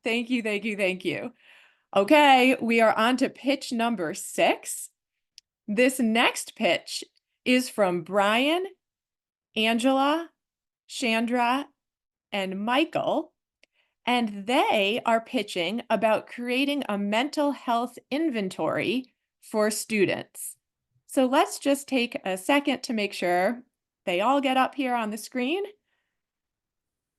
Thank you, thank you, thank you. Okay, we are on to pitch number 6. This next pitch is from Brian, Angela, Chandra, and Michael, and they are pitching about creating a mental health inventory for students. So let's just take a second to make sure they all get up here on the screen.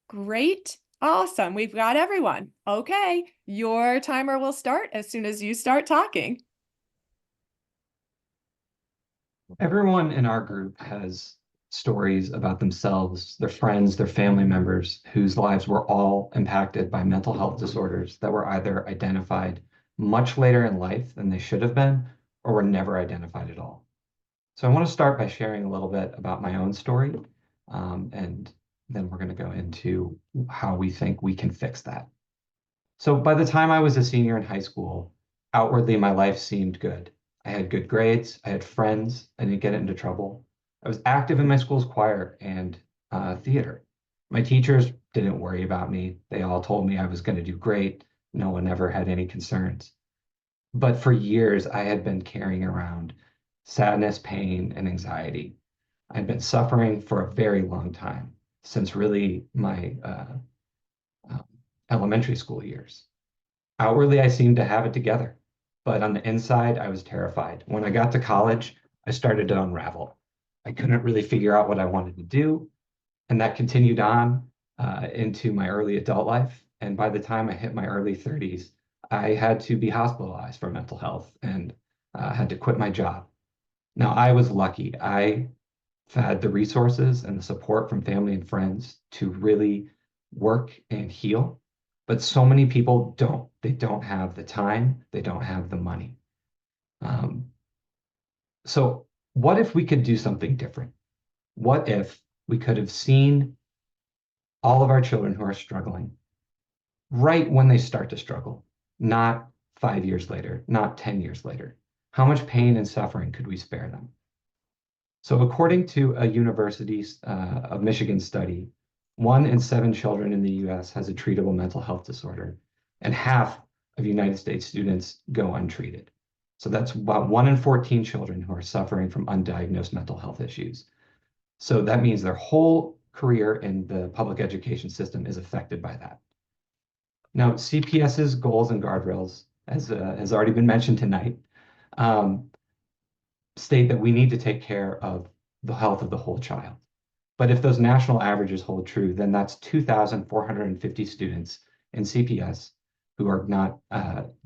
Great. Awesome. We've got everyone. Okay, your timer will start as soon as you start talking. Everyone in our group has stories about themselves, their friends, their family members whose lives were all impacted by mental health disorders that were either identified much later in life than they should have been or were never identified at all. So I want to start by sharing a little bit about my own story, and then we're going to go into how we think we can fix that. So by the time I was a senior in high school, outwardly my life seemed good. I had good grades, I had friends, I didn't get into trouble. I was active in my school's choir and theater. My teachers didn't worry about me. They all told me I was going to do great. No one ever had any concerns. But for years, I had been carrying around sadness, pain, and anxiety. I'd been suffering for a very long time, since really my um, elementary school years. Outwardly, I seemed to have it together, but on the inside, I was terrified. When I got to college, I started to unravel. I couldn't really figure out what I wanted to do, and that continued on into my early adult life. And by the time I hit my early 30s, I had to be hospitalized for mental health and had to quit my job. Now, I was lucky. I had the resources and the support from family and friends to really work and heal. But so many people don't. They don't have the time. They don't have the money. Um, so what if we could do something different? What if we could have seen all of our children who are struggling right when they start to struggle, not 5 years later, not 10 years later? How much pain and suffering could we spare them? So according to a University of Michigan study, 1 in 7 children in the US has a treatable mental health disorder, and half of United States students go untreated. So that's about 1 in 14 children who are suffering from undiagnosed mental health issues. So that means their whole career in the public education system is affected by that. Now, CPS's goals and guardrails, as has already been mentioned tonight, state that we need to take care of the health of the whole child. But if those national averages hold true, then that's 2,450 students in CPS who are not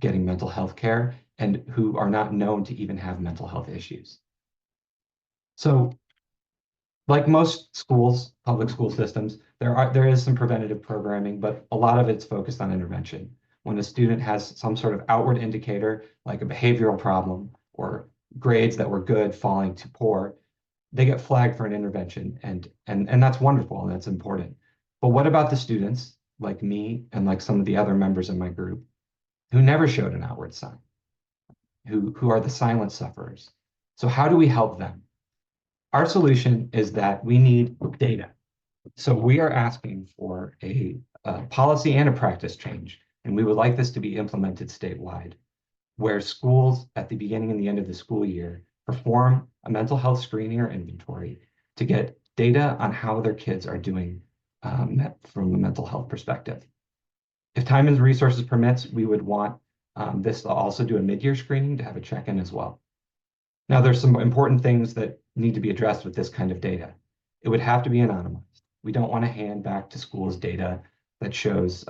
getting mental health care and who are not known to even have mental health issues. So like most schools, public school systems, there is some preventative programming, but a lot of it's focused on intervention. When a student has some sort of outward indicator, like a behavioral problem or grades that were good falling to poor, they get flagged for an intervention, and that's wonderful and that's important. But what about the students like me and like some of the other members of my group who never showed an outward sign, who are the silent sufferers? So how do we help them? Our solution is that we need data. So we are asking for a policy and a practice change, and we would like this to be implemented statewide, where schools at the beginning and the end of the school year perform a mental health screening or inventory to get data on how their kids are doing from a mental health perspective. If time and resources permits, we would want this to also do a mid-year screening to have a check-in as well. Now, there's some important things that need to be addressed with this kind of data. It would have to be anonymized. We don't want to hand back to schools data that shows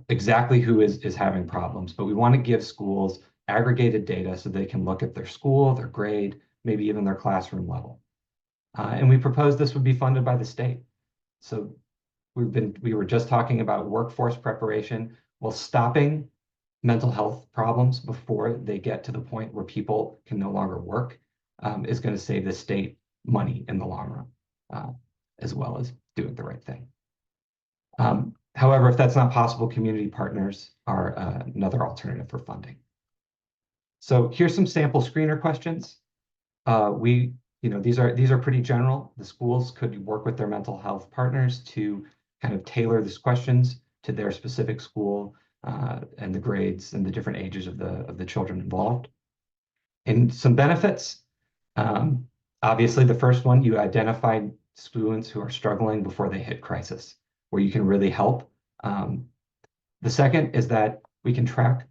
exactly who is having problems, but we want to give schools aggregated data so they can look at their school, their grade, maybe even their classroom level. And we propose this would be funded by the state. So we were just talking about workforce preparation. Well, stopping mental health problems before they get to the point where people can no longer work is going to save the state money in the long run, as well as doing the right thing. However, if that's not possible, community partners are another alternative for funding. So here's some sample screener questions. These are pretty general. The schools could work with their mental health partners to kind of tailor these questions to their specific school and the grades and the different ages of the children involved. And some benefits. Obviously, the first one, you identify students who are struggling before they hit crisis, where you can really help. The second is that we can track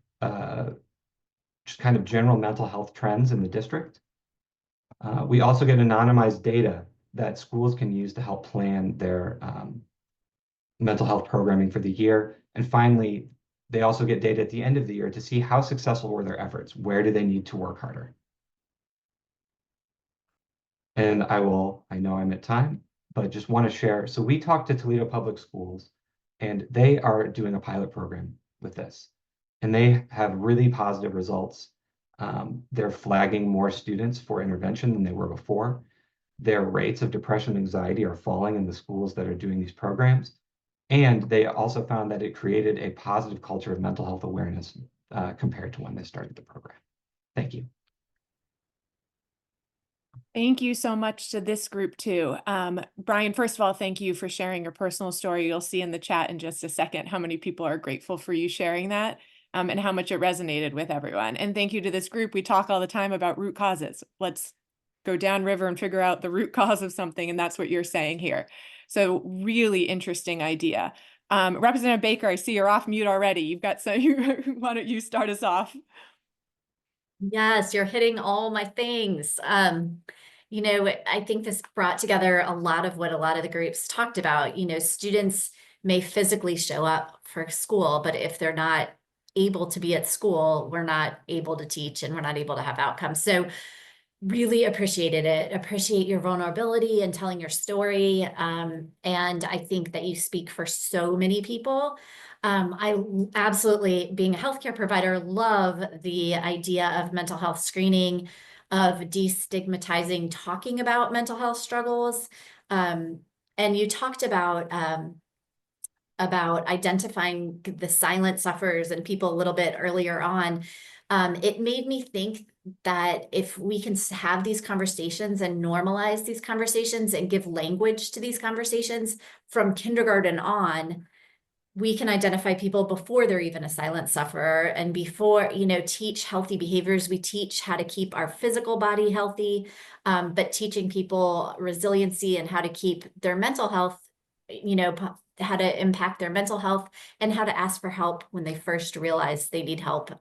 just kind of general mental health trends in the district. We also get anonymized data that schools can use to help plan their mental health programming for the year. And finally, they also get data at the end of the year to see how successful were their efforts. Where do they need to work harder? And I know I'm at time, but just want to share. So we talked to Toledo Public Schools, and they are doing a pilot program with this, and they have really positive results. They're flagging more students for intervention than they were before. Their rates of depression and anxiety are falling in the schools that are doing these programs. And they also found that it created a positive culture of mental health awareness compared to when they started the program. Thank you. Thank you so much to this group too. Brian, first of all, thank you for sharing your personal story. You'll see in the chat in just a second how many people are grateful for you sharing that and how much it resonated with everyone. And thank you to this group. We talk all the time about root causes. Let's go downriver and figure out the root cause of something. And that's what you're saying here. So really interesting idea. Representative Baker, I see you're off mute already. You've got so why don't you start us off? Yes, you're hitting all my things. You know, I think this brought together a lot of what a lot of the groups talked about. You know, students may physically show up for school, but if they're not able to be at school, we're not able to teach and we're not able to have outcomes. So really appreciated it. Appreciate your vulnerability and telling your story. And I think that you speak for so many people. I absolutely, being a healthcare provider, love the idea of mental health screening, of destigmatizing, talking about mental health struggles. And you talked about identifying the silent sufferers and people a little bit earlier on. It made me think that if we can have these conversations and normalize these conversations and give language to these conversations from kindergarten on, we can identify people before they're even a silent sufferer, and before, you know, teach healthy behaviors. We teach how to keep our physical body healthy, but teaching people resiliency and how to keep their mental health, you know, how to impact their mental health and how to ask for help when they first realize they need help,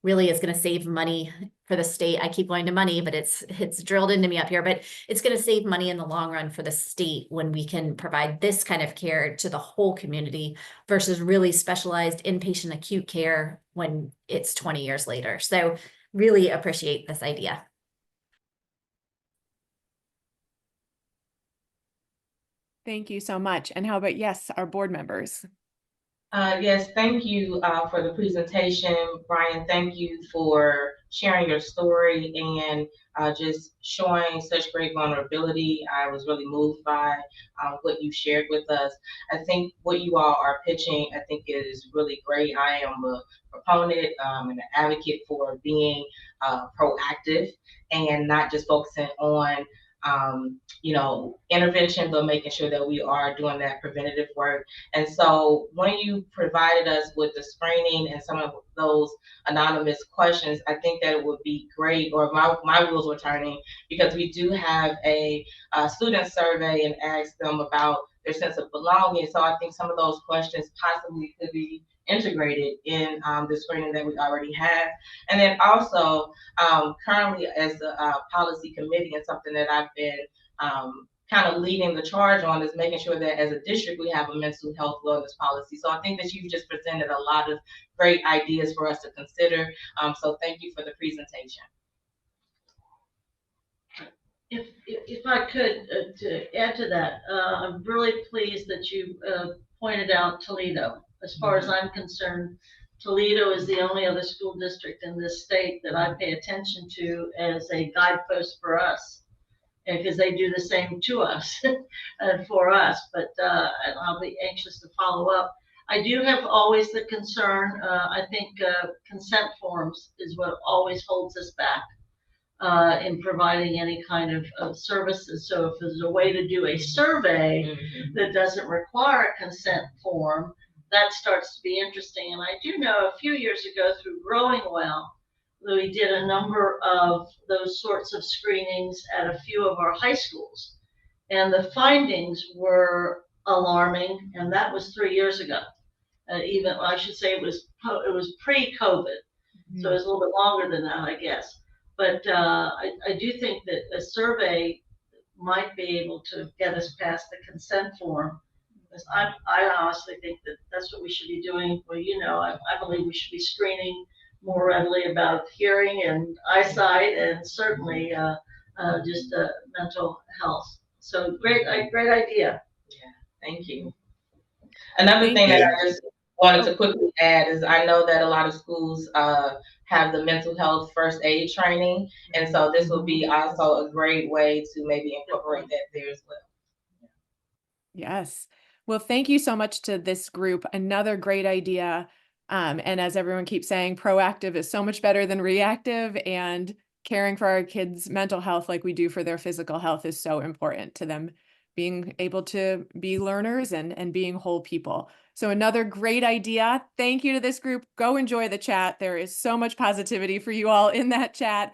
really is going to save money for the state. I keep going to money, but it's drilled into me up here, but it's going to save money in the long run for the state when we can provide this kind of care to the whole community versus really specialized inpatient acute care when it's 20 years later. So really appreciate this idea. Thank you so much. And how about, yes, our board members? Yes, thank you for the presentation. Brian, thank you for sharing your story and just showing such great vulnerability. I was really moved by what you shared with us. I think what you all are pitching, I think it is really great. I am a proponent and an advocate for being proactive and not just focusing on you know, intervention, but making sure that we are doing that preventative work. And so when you provided us with the screening and some of those anonymous questions, I think that it would be great, or my wheels were turning, because we do have a student survey and ask them about their sense of belonging. So I think some of those questions possibly could be integrated in the screening that we already have. And then also currently as a policy committee, and something that I've been kind of leading the charge on is making sure that as a district we have a mental health wellness policy. So I think that you've just presented a lot of great ideas for us to consider. So thank you for the presentation. If I could, to add to that, I'm really pleased that you pointed out Toledo. As far as I'm concerned, Toledo is the only other school district in this state that I pay attention to as a guidepost for us, because they do the same to us and for us. But I'll be anxious to follow up. I do have always the concern. I think consent forms is what always holds us back in providing any kind of services. So if there's a way to do a survey that doesn't require a consent form, that starts to be interesting. And I do know a few years ago through Growing Well, we did a number of those sorts of screenings at a few of our high schools. And the findings were alarming, and that was 3 years ago. Even, I should say it was pre-COVID, so it was a little bit longer than that, I guess. But I do think that a survey might be able to get us past the consent form. Because I honestly think that that's what we should be doing. Well, I believe we should be screening more readily about hearing and eyesight, and certainly just mental health. So great idea. Yeah, thank you. Another Thank thing that you. I just wanted to quickly add is I know that a lot of schools have the mental health first aid training, and so this will be also a great way to maybe incorporate that there as well. Yes. Well, thank you so much to this group. Another great idea. And as everyone keeps saying, proactive is so much better than reactive, and caring for our kids' mental health like we do for their physical health is so important to them being able to be learners and being whole people. So another great idea. Thank you to this group. Go enjoy the chat. There is so much positivity for you all in that chat.